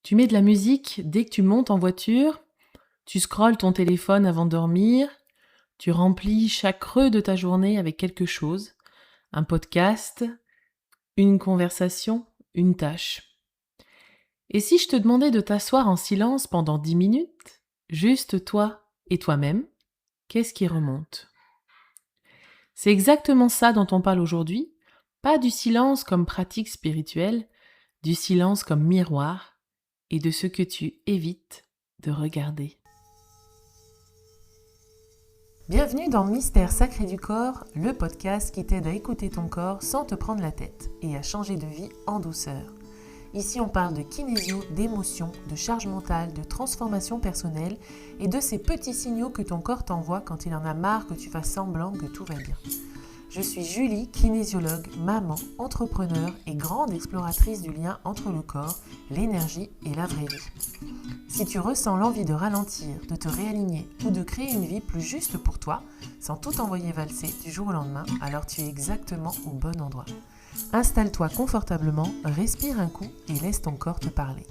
Tu mets de la musique dès que tu montes en voiture, tu scrolles ton téléphone avant de dormir, tu remplis chaque creux de ta journée avec quelque chose, un podcast, une conversation, une tâche. Et si je te demandais de t'asseoir en silence pendant 10 minutes, juste toi et toi-même, qu'est-ce qui remonte? C'est exactement ça dont on parle aujourd'hui, pas du silence comme pratique spirituelle, du silence comme miroir et de ce que tu évites de regarder. Bienvenue dans Mystère Sacré du Corps, le podcast qui t'aide à écouter ton corps sans te prendre la tête et à changer de vie en douceur. Ici, on parle de kinésio, d'émotions, de charge mentale, de transformation personnelle et de ces petits signaux que ton corps t'envoie quand il en a marre que tu fasses semblant que tout va bien. Je suis Julie, kinésiologue, maman, entrepreneur et grande exploratrice du lien entre le corps, l'énergie et la vraie vie. Si tu ressens l'envie de ralentir, de te réaligner ou de créer une vie plus juste pour toi, sans tout envoyer valser du jour au lendemain, alors tu es exactement au bon endroit. Installe-toi confortablement, respire un coup et laisse ton corps te parler.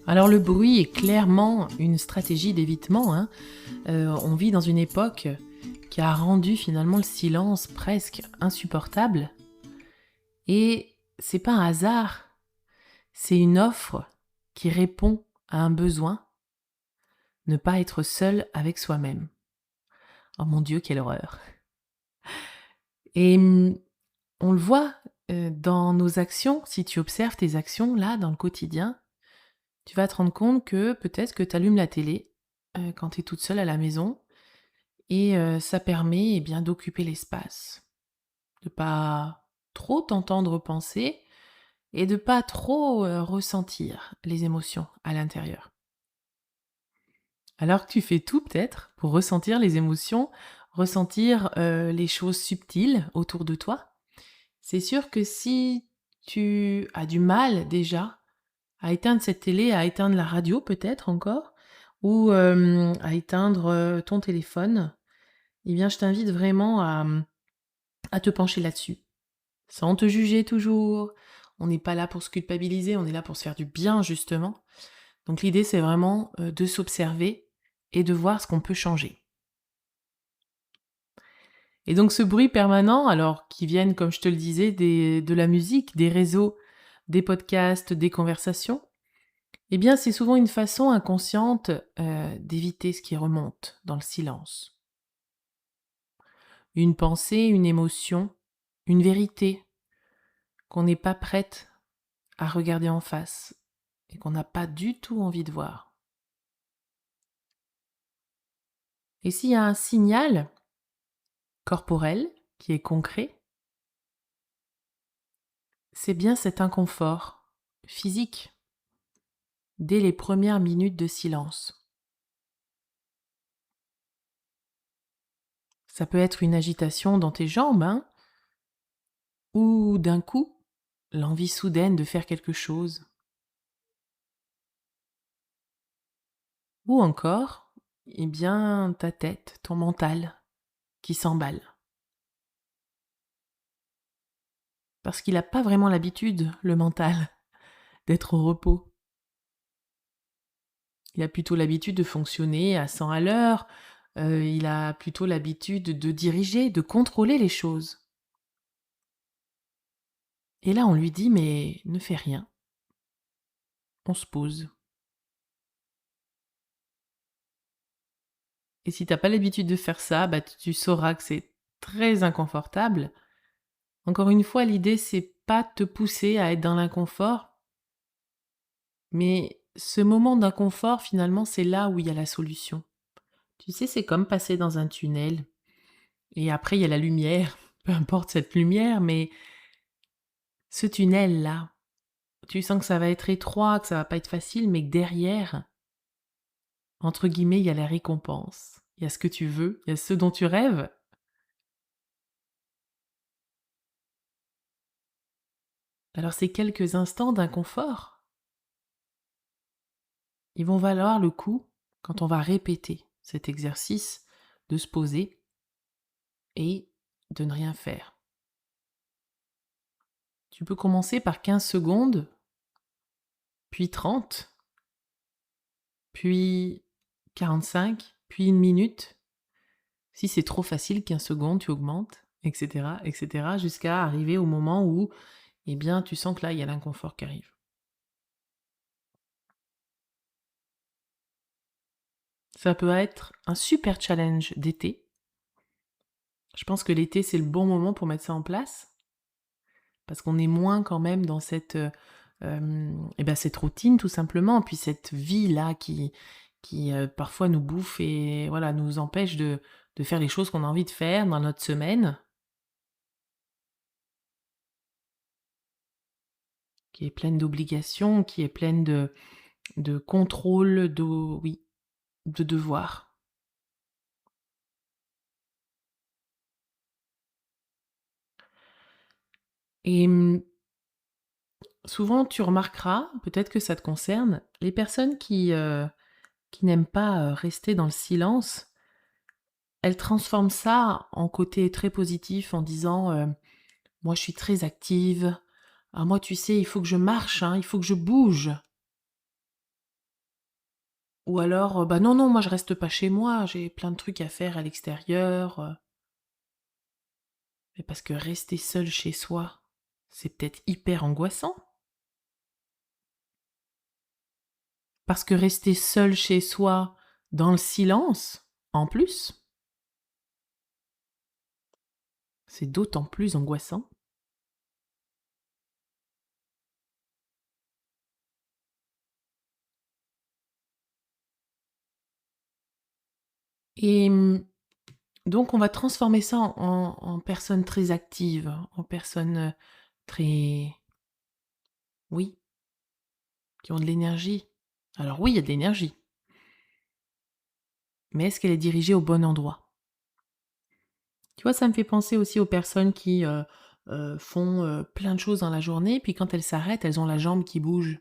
Alors le bruit est clairement une stratégie d'évitement. On vit dans une époque qui a rendu finalement le silence presque insupportable. Et c'est pas un hasard, c'est une offre qui répond à un besoin, ne pas être seul avec soi-même. Oh mon Dieu, quelle horreur! Et on le voit dans nos actions, si tu observes tes actions là dans le quotidien, tu vas te rendre compte que peut-être que tu allumes la télé quand tu es toute seule à la maison et ça permet bien d'occuper l'espace, de pas trop t'entendre penser et de pas trop ressentir les émotions à l'intérieur. Alors que tu fais tout peut-être pour ressentir les émotions, ressentir les choses subtiles autour de toi. C'est sûr que si tu as du mal déjà à éteindre cette télé, à éteindre la radio peut-être encore, ou à éteindre ton téléphone, eh bien je t'invite vraiment à te pencher là-dessus. Sans te juger toujours. On n'est pas là pour se culpabiliser, on est là pour se faire du bien justement. Donc l'idée c'est vraiment de s'observer et de voir ce qu'on peut changer. Et donc ce bruit permanent, alors qui vienne, comme je te le disais, de la musique, des réseaux, des podcasts, des conversations, eh bien c'est souvent une façon inconsciente d'éviter ce qui remonte dans le silence. Une pensée, une émotion, une vérité qu'on n'est pas prête à regarder en face et qu'on n'a pas du tout envie de voir. Et s'il y a un signal corporel qui est concret, c'est bien cet inconfort physique dès les premières minutes de silence. Ça peut être une agitation dans tes jambes, ou d'un coup, l'envie soudaine de faire quelque chose. Ou encore, eh bien, ta tête, ton mental qui s'emballe. Parce qu'il n'a pas vraiment l'habitude, le mental, d'être au repos. Il a plutôt l'habitude de fonctionner à 100 à l'heure, il a plutôt l'habitude de diriger, de contrôler les choses. Et là, on lui dit, mais ne fais rien, on se pose. Et si t'as pas l'habitude de faire ça, bah, tu sauras que c'est très inconfortable. Encore une fois, l'idée, c'est pas de te pousser à être dans l'inconfort, mais ce moment d'inconfort, finalement, c'est là où il y a la solution. Tu sais, c'est comme passer dans un tunnel, et après, il y a la lumière, peu importe cette lumière, mais ce tunnel-là, tu sens que ça va être étroit, que ça va pas être facile, mais que derrière, entre guillemets, il y a la récompense. Il y a ce que tu veux, il y a ce dont tu rêves. Alors ces quelques instants d'inconfort, ils vont valoir le coup quand on va répéter cet exercice de se poser et de ne rien faire. Tu peux commencer par 15 secondes, puis 30, puis 45, puis 1 minute. Si c'est trop facile, 15 secondes, tu augmentes, etc., jusqu'à arriver au moment où, eh bien, tu sens que là, il y a l'inconfort qui arrive. Ça peut être un super challenge d'été. Je pense que l'été, c'est le bon moment pour mettre ça en place, parce qu'on est moins quand même dans cette routine tout simplement, puis cette vie-là qui parfois nous bouffe et voilà, nous empêche de faire les choses qu'on a envie de faire dans notre semaine, qui est pleine d'obligations, qui est pleine de contrôle, oui, de devoirs. Et souvent, tu remarqueras, peut-être que ça te concerne, les personnes qui n'aiment pas rester dans le silence, elles transforment ça en côté très positif en disant moi je suis très active, ah, moi tu sais, il faut que je marche, hein, il faut que je bouge. Ou alors, bah non, non, moi je reste pas chez moi, j'ai plein de trucs à faire à l'extérieur. Mais parce que rester seul chez soi, c'est peut-être hyper angoissant. Parce que rester seul chez soi, dans le silence, en plus, c'est d'autant plus angoissant. Et donc on va transformer ça en personnes très actives, en personnes très... Oui, qui ont de l'énergie. Alors oui, il y a de l'énergie, mais est-ce qu'elle est dirigée au bon endroit? Tu vois, ça me fait penser aussi aux personnes qui font plein de choses dans la journée, puis quand elles s'arrêtent, elles ont la jambe qui bouge.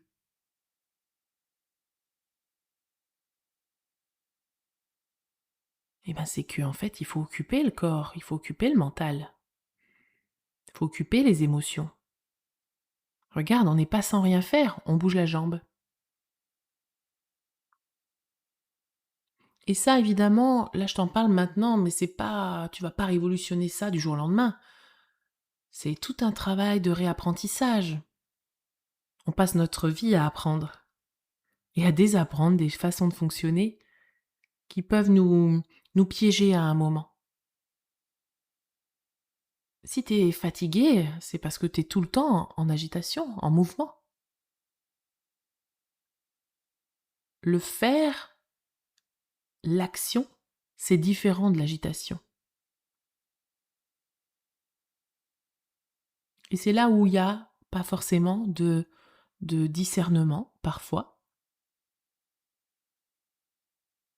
Eh ben c'est que en fait, il faut occuper le corps, il faut occuper le mental, il faut occuper les émotions. Regarde, on n'est pas sans rien faire, on bouge la jambe. Et ça, évidemment, là je t'en parle maintenant, mais c'est pas, tu vas pas révolutionner ça du jour au lendemain. C'est tout un travail de réapprentissage. On passe notre vie à apprendre et à désapprendre des façons de fonctionner qui peuvent nous piéger à un moment. Si t'es fatigué, c'est parce que t'es tout le temps en agitation, en mouvement. Le faire, l'action, c'est différent de l'agitation. Et c'est là où il y a pas forcément de discernement, parfois.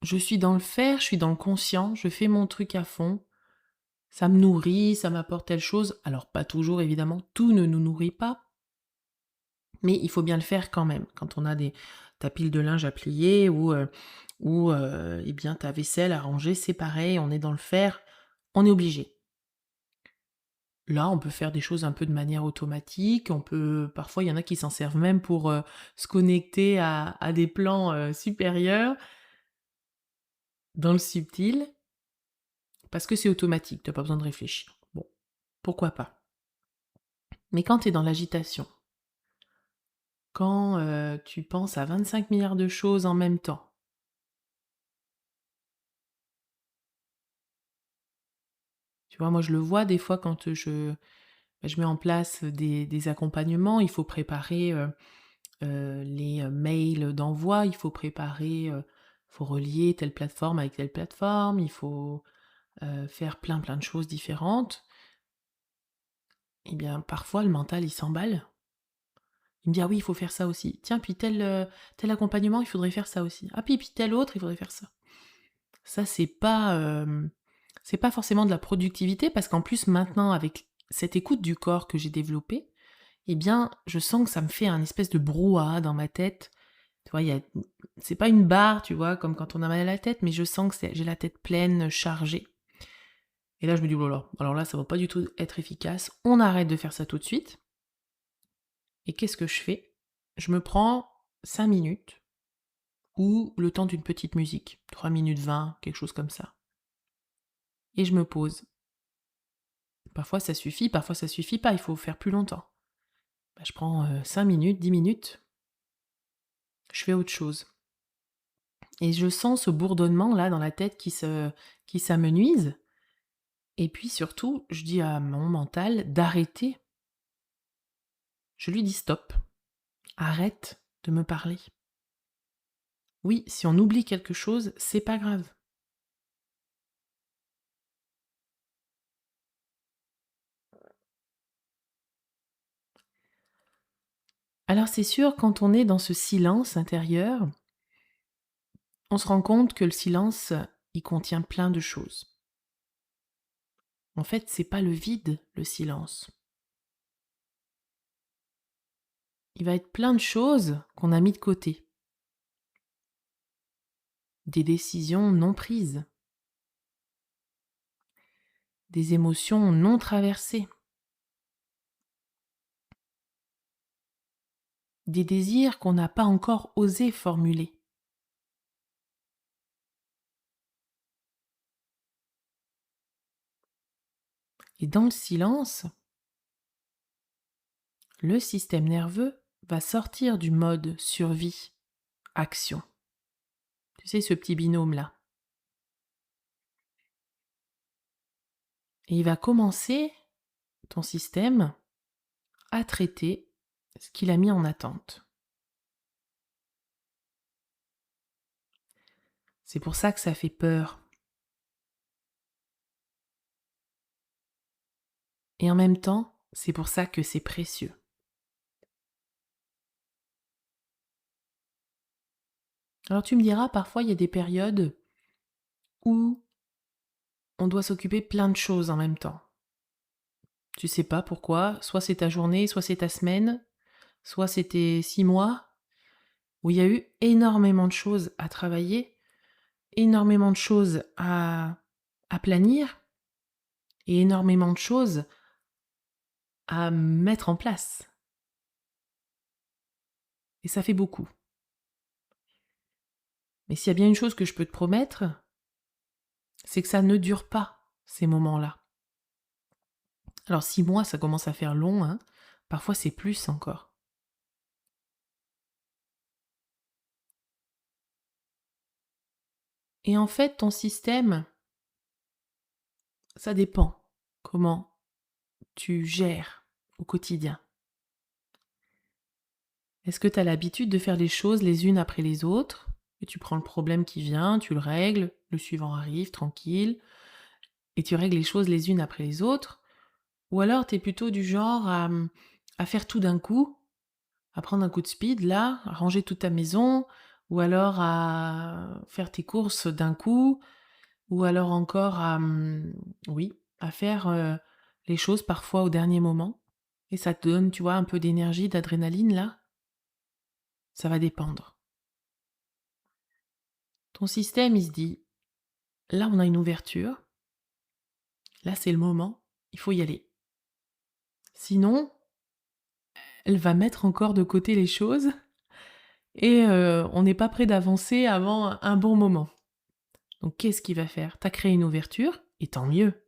Je suis dans le faire, je suis dans le conscient, je fais mon truc à fond, ça me nourrit, ça m'apporte telle chose. Alors pas toujours évidemment, tout ne nous nourrit pas, mais il faut bien le faire quand même. Quand on a ta pile de linge à plier ou eh bien ta vaisselle à ranger, c'est pareil, on est dans le faire, on est obligé. Là, on peut faire des choses un peu de manière automatique, parfois il y en a qui s'en servent même pour se connecter à des plans supérieurs, dans le subtil, parce que c'est automatique, t'as pas besoin de réfléchir. Bon, pourquoi pas. Mais quand tu es dans l'agitation, quand tu penses à 25 milliards de choses en même temps, tu vois, moi je le vois des fois quand je mets en place des accompagnements, il faut préparer les mails d'envoi, il faut préparer, faut relier telle plateforme avec telle plateforme, il faut faire plein plein de choses différentes. Eh bien, parfois le mental il s'emballe. Il me dit: «Ah oui, il faut faire ça aussi. Tiens, puis tel accompagnement, il faudrait faire ça aussi. Ah puis tel autre, il faudrait faire ça». Ça, c'est pas forcément de la productivité parce qu'en plus maintenant avec cette écoute du corps que j'ai développée, eh bien, je sens que ça me fait un espèce de brouhaha dans ma tête. Tu vois, c'est pas une barre, tu vois, comme quand on a mal à la tête, mais je sens que j'ai la tête pleine, chargée. Et là, je me dis: «Oh là là, alors là, ça va pas du tout être efficace. On arrête de faire ça tout de suite». Et qu'est-ce que je fais? Je me prends 5 minutes ou le temps d'une petite musique, 3 minutes 20, quelque chose comme ça. Et je me pose. Parfois ça suffit, parfois ça suffit pas, il faut faire plus longtemps. Bah, je prends 5 minutes, 10 minutes, je fais autre chose. Et je sens ce bourdonnement là dans la tête qui s'amenuise. Et puis surtout, je dis à mon mental d'arrêter. Je lui dis stop, arrête de me parler. Oui, si on oublie quelque chose, c'est pas grave. Alors c'est sûr, quand on est dans ce silence intérieur, on se rend compte que le silence, il contient plein de choses. En fait, c'est pas le vide, le silence. Il va être plein de choses qu'on a mis de côté. Des décisions non prises. Des émotions non traversées. Des désirs qu'on n'a pas encore osé formuler. Et dans le silence, le système nerveux va sortir du mode survie-action. Tu sais, ce petit binôme-là. Et il va commencer, ton système, à traiter ce qu'il a mis en attente. C'est pour ça que ça fait peur. Et en même temps, c'est pour ça que c'est précieux. Alors tu me diras, parfois il y a des périodes où on doit s'occuper plein de choses en même temps. Tu sais pas pourquoi, soit c'est ta journée, soit c'est ta semaine, soit c'était 6 mois, où il y a eu énormément de choses à travailler, énormément de choses à planir et énormément de choses à mettre en place. Et ça fait beaucoup. Mais s'il y a bien une chose que je peux te promettre, c'est que ça ne dure pas, ces moments-là. Alors 6 mois, ça commence à faire long, hein. Parfois c'est plus encore. Et en fait, ton système, ça dépend comment tu gères au quotidien. Est-ce que tu as l'habitude de faire les choses les unes après les autres? Et tu prends le problème qui vient, tu le règles, le suivant arrive, tranquille, et tu règles les choses les unes après les autres? Ou alors tu es plutôt du genre à faire tout d'un coup, à prendre un coup de speed là, à ranger toute ta maison, ou alors à faire tes courses d'un coup, ou alors encore oui, à faire les choses parfois au dernier moment. Et ça te donne, tu vois, un peu d'énergie, d'adrénaline là. Ça va dépendre. Ton système, il se dit, là on a une ouverture, là c'est le moment, il faut y aller. Sinon, elle va mettre encore de côté les choses et on n'est pas prêt d'avancer avant un bon moment. Donc qu'est-ce qu'il va faire? T'as créé une ouverture, et tant mieux.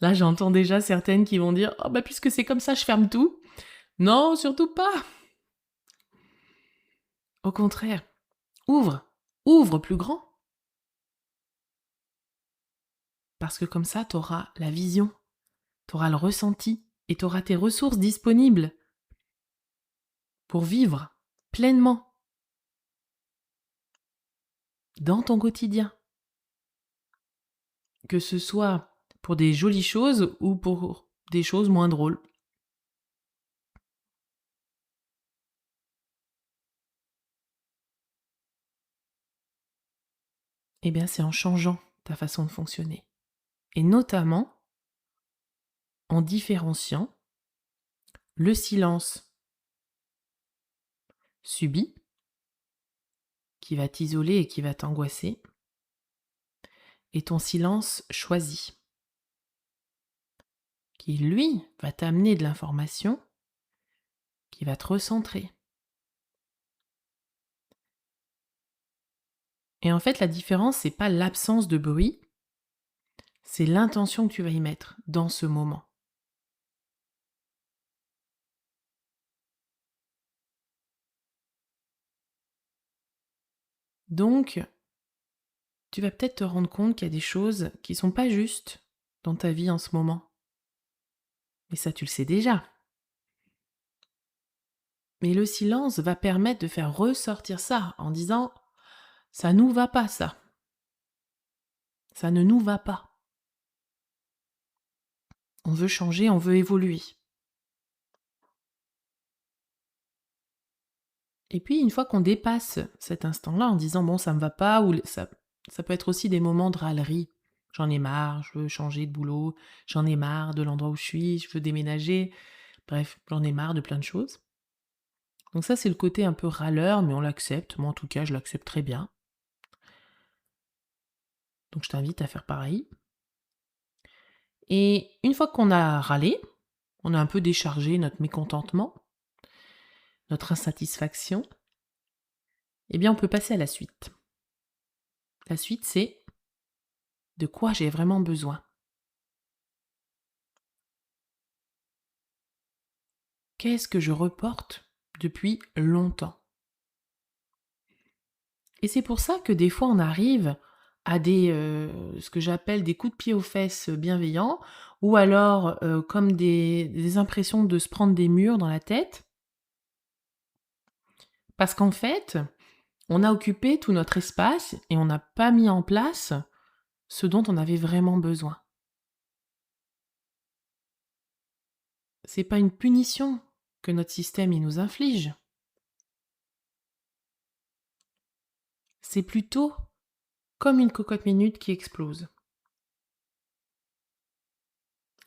Là j'entends déjà certaines qui vont dire, oh bah puisque c'est comme ça, je ferme tout. Non, surtout pas. Au contraire, ouvre, ouvre plus grand. Parce que comme ça, t'auras la vision, t'auras le ressenti et t'auras tes ressources disponibles pour vivre pleinement dans ton quotidien. Que ce soit pour des jolies choses ou pour des choses moins drôles. Eh bien, c'est en changeant ta façon de fonctionner. Et notamment en différenciant le silence subi, qui va t'isoler et qui va t'angoisser, et ton silence choisi, qui, lui, va t'amener de l'information, qui va te recentrer. Et en fait, la différence, c'est pas l'absence de bruit, c'est l'intention que tu vas y mettre dans ce moment. Donc, tu vas peut-être te rendre compte qu'il y a des choses qui sont pas justes dans ta vie en ce moment. Mais ça, tu le sais déjà. Mais le silence va permettre de faire ressortir ça en disant: ça nous va pas ça. Ça ne nous va pas. On veut changer, on veut évoluer. Et puis, une fois qu'on dépasse cet instant-là en disant: bon, ça me va pas, ou ça peut être aussi des moments de râlerie. J'en ai marre, je veux changer de boulot, j'en ai marre de l'endroit où je suis, je veux déménager. Bref, j'en ai marre de plein de choses. Donc ça, c'est le côté un peu râleur, mais on l'accepte. Moi, en tout cas, je l'accepte très bien. Donc je t'invite à faire pareil. Et une fois qu'on a râlé, on a un peu déchargé notre mécontentement, notre insatisfaction, eh bien, on peut passer à la suite. La suite, c'est: de quoi j'ai vraiment besoin? Qu'est-ce que je reporte depuis longtemps? Et c'est pour ça que des fois, on arrive à ce que j'appelle des coups de pied aux fesses bienveillants, ou alors comme des impressions de se prendre des murs dans la tête, parce qu'en fait, on a occupé tout notre espace et on n'a pas mis en place ce dont on avait vraiment besoin. C'est pas une punition que notre système il nous inflige. C'est plutôt comme une cocotte minute qui explose.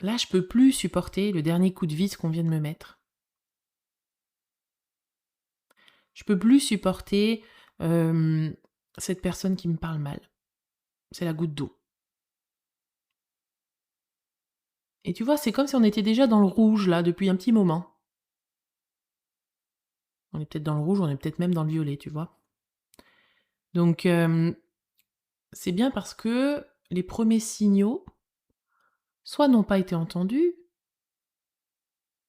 Là, je peux plus supporter le dernier coup de vis qu'on vient de me mettre. Je peux plus supporter cette personne qui me parle mal. C'est la goutte d'eau. Et tu vois, c'est comme si on était déjà dans le rouge là depuis un petit moment. On est peut-être dans le rouge, on est peut-être même dans le violet, tu vois. Donc c'est bien parce que les premiers signaux soit n'ont pas été entendus,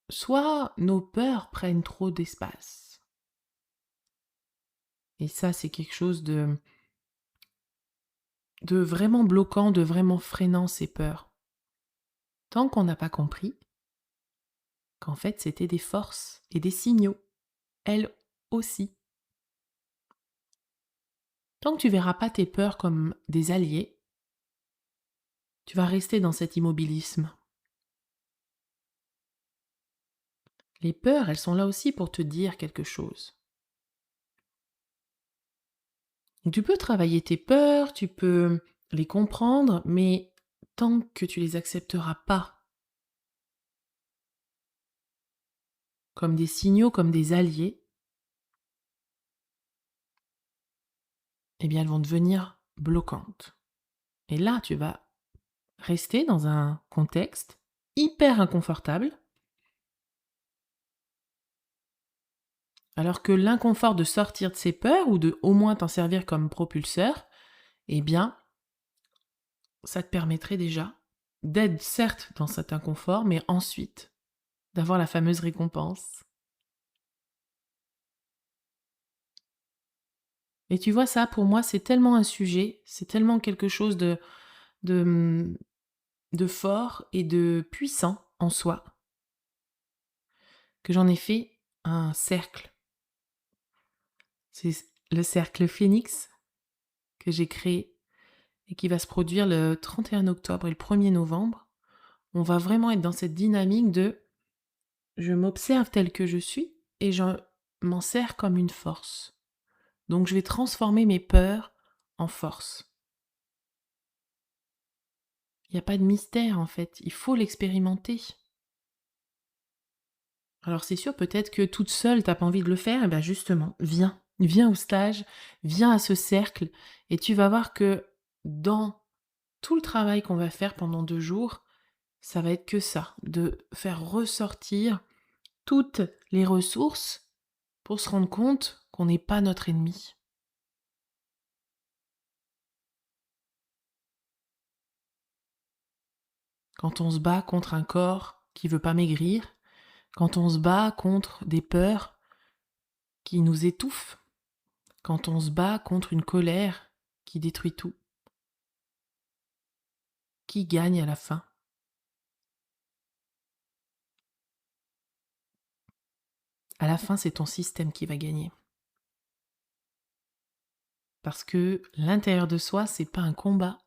soit nos peurs prennent trop d'espace. Et ça, c'est quelque chose de vraiment bloquant, de vraiment freinant ces peurs. Tant qu'on n'a pas compris qu'en fait, c'était des forces et des signaux, elles aussi. Tant que tu verras pas tes peurs comme des alliés, tu vas rester dans cet immobilisme. Les peurs, elles sont là aussi pour te dire quelque chose. Donc, tu peux travailler tes peurs, tu peux les comprendre, mais tant que tu les accepteras pas comme des signaux, comme des alliés, eh bien elles vont devenir bloquantes. Et là, tu vas rester dans un contexte hyper inconfortable, alors que l'inconfort de sortir de ses peurs ou de au moins t'en servir comme propulseur, eh bien, ça te permettrait déjà d'être certes dans cet inconfort, mais ensuite d'avoir la fameuse récompense. Et tu vois, ça, pour moi, c'est tellement un sujet, c'est tellement quelque chose de, de fort et de puissant en soi, que j'en ai fait un cercle. C'est le cercle Phoenix que j'ai créé et qui va se produire le 31 octobre et le 1er novembre. On va vraiment être dans cette dynamique de je m'observe tel que je suis et je m'en sers comme une force. Donc je vais transformer mes peurs en force. Il n'y a pas de mystère en fait, il faut l'expérimenter. Alors c'est sûr, peut-être que toute seule, t'as pas envie de le faire, et bien justement, viens au stage, viens à ce cercle, et tu vas voir que dans tout le travail qu'on va faire pendant 2 jours, ça va être que ça, de faire ressortir toutes les ressources pour se rendre compte qu'on n'est pas notre ennemi. Quand on se bat contre un corps qui veut pas maigrir, quand on se bat contre des peurs qui nous étouffent, quand on se bat contre une colère qui détruit tout, qui gagne à la fin? À la fin, c'est ton système qui va gagner. Parce que l'intérieur de soi, c'est pas un combat,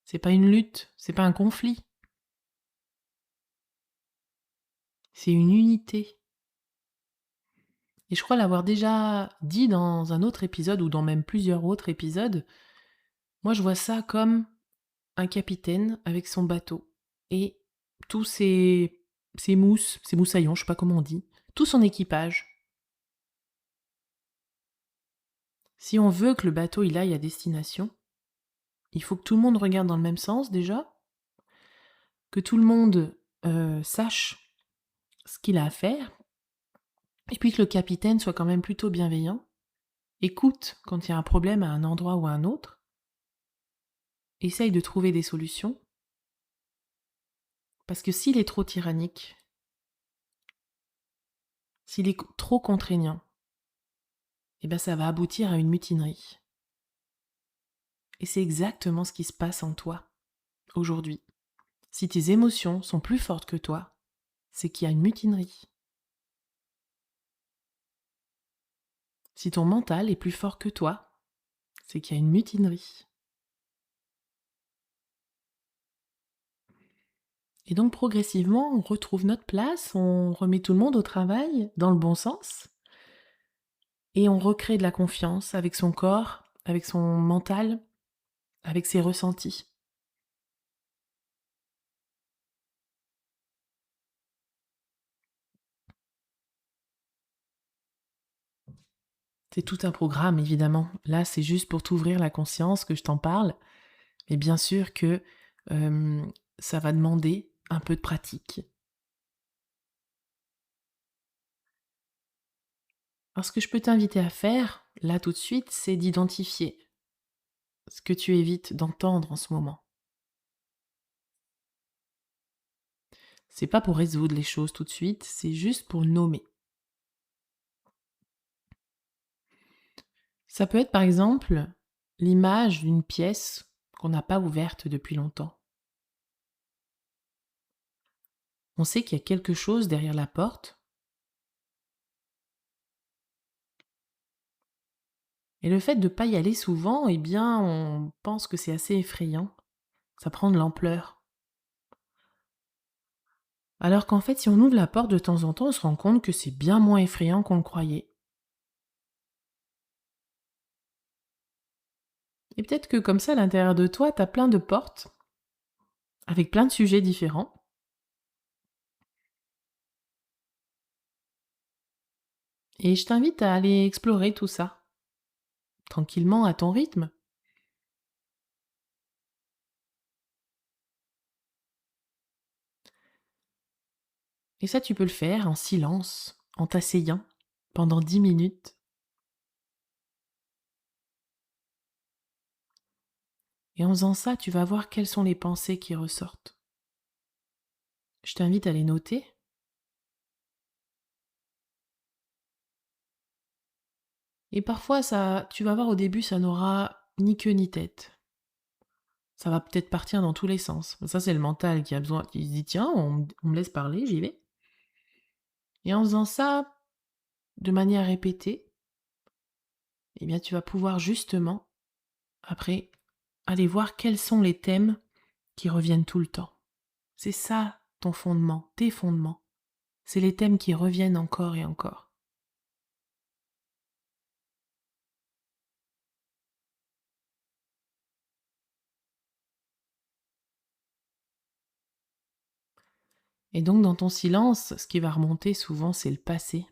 c'est pas une lutte, c'est pas un conflit, c'est une unité. Et je crois l'avoir déjà dit dans un autre épisode ou dans même plusieurs autres épisodes. Moi, je vois ça comme un capitaine avec son bateau et tous ses moussaillons, je sais pas comment on dit, tout son équipage. Si on veut que le bateau il aille à destination, il faut que tout le monde regarde dans le même sens déjà, que tout le monde sache ce qu'il a à faire, et puis que le capitaine soit quand même plutôt bienveillant, écoute quand il y a un problème à un endroit ou à un autre, essaye de trouver des solutions, parce que s'il est trop tyrannique, s'il est trop contraignant, eh ben ça va aboutir à une mutinerie. Et c'est exactement ce qui se passe en toi aujourd'hui. Si tes émotions sont plus fortes que toi, c'est qu'il y a une mutinerie. Si ton mental est plus fort que toi, c'est qu'il y a une mutinerie. Et donc progressivement, on retrouve notre place, on remet tout le monde au travail, dans le bon sens, et on recrée de la confiance avec son corps, avec son mental, avec ses ressentis. C'est tout un programme, évidemment. Là, c'est juste pour t'ouvrir la conscience que je t'en parle. Mais bien sûr que euh, ça va demander un peu de pratique. Alors, ce que je peux t'inviter à faire, là tout de suite, c'est d'identifier ce que tu évites d'entendre en ce moment. C'est pas pour résoudre les choses tout de suite, c'est juste pour nommer. Ça peut être par exemple l'image d'une pièce qu'on n'a pas ouverte depuis longtemps. On sait qu'il y a quelque chose derrière la porte, et le fait de ne pas y aller souvent, eh bien, on pense que c'est assez effrayant. Ça prend de l'ampleur. Alors qu'en fait, si on ouvre la porte de temps en temps, on se rend compte que c'est bien moins effrayant qu'on le croyait. Et peut-être que comme ça, à l'intérieur de toi, t'as plein de portes, avec plein de sujets différents. Et je t'invite à aller explorer tout ça, tranquillement, à ton rythme. Et ça, tu peux le faire en silence, en t'asseyant, pendant 10 minutes. Et en faisant ça, tu vas voir quelles sont les pensées qui ressortent. Je t'invite à les noter. Et parfois, ça, tu vas voir au début, ça n'aura ni queue ni tête. Ça va peut-être partir dans tous les sens. Ça, c'est le mental qui a besoin, qui se dit tiens, on me laisse parler, j'y vais. Et en faisant ça de manière répétée, eh bien, tu vas pouvoir justement, après, aller voir quels sont les thèmes qui reviennent tout le temps. C'est ça ton fondement, tes fondements. C'est les thèmes qui reviennent encore et encore. Et donc, dans ton silence, ce qui va remonter souvent, c'est le passé.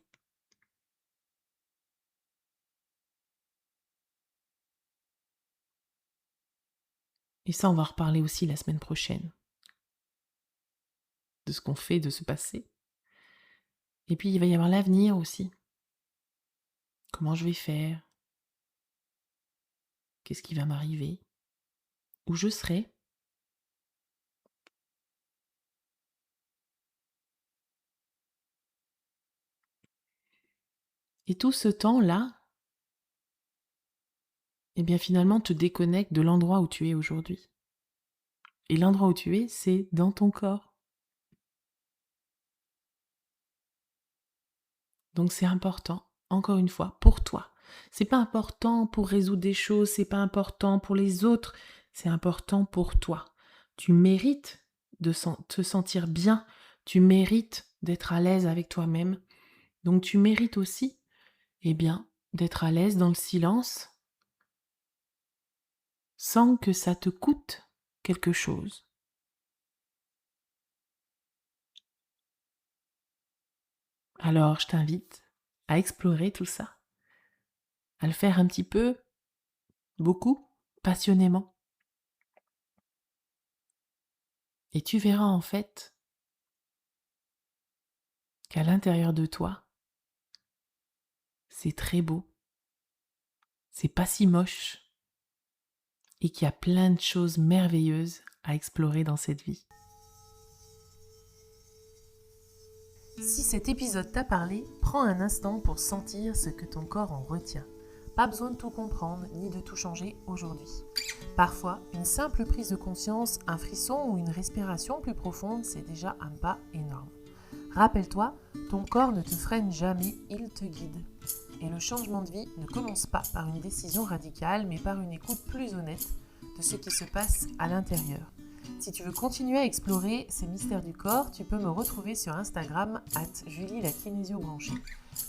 Et ça, on va reparler aussi la semaine prochaine. de ce qu'on fait, de ce passé. Et puis il va y avoir l'avenir aussi. Comment je vais faire? Qu'est-ce qui va m'arriver? Où je serai? Et tout ce temps-là, eh bien finalement te déconnecte de l'endroit où tu es aujourd'hui. Et l'endroit où tu es, c'est dans ton corps. Donc c'est important, encore une fois, pour toi. C'est pas important pour résoudre des choses, c'est pas important pour les autres, c'est important pour toi. Tu mérites de te sentir bien, tu mérites d'être à l'aise avec toi-même. Donc tu mérites aussi, eh bien, d'être à l'aise dans le silence sans que ça te coûte quelque chose. Alors je t'invite à explorer tout ça, à le faire un petit peu, beaucoup, passionnément. Et tu verras en fait qu'à l'intérieur de toi, c'est très beau, c'est pas si moche et qu'il y a plein de choses merveilleuses à explorer dans cette vie. Si cet épisode t'a parlé, prends un instant pour sentir ce que ton corps en retient. Pas besoin de tout comprendre ni de tout changer aujourd'hui. Parfois, une simple prise de conscience, un frisson ou une respiration plus profonde, c'est déjà un pas énorme. Rappelle-toi, ton corps ne te freine jamais, il te guide. Et le changement de vie ne commence pas par une décision radicale, mais par une écoute plus honnête de ce qui se passe à l'intérieur. Si tu veux continuer à explorer ces mystères du corps, tu peux me retrouver sur Instagram @JulieLaKinésiobranchée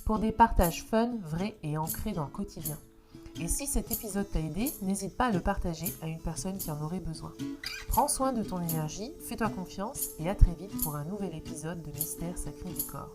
pour des partages fun, vrais et ancrés dans le quotidien. Et si cet épisode t'a aidé, n'hésite pas à le partager à une personne qui en aurait besoin. Prends soin de ton énergie, fais-toi confiance et à très vite pour un nouvel épisode de Mystères sacrés du corps.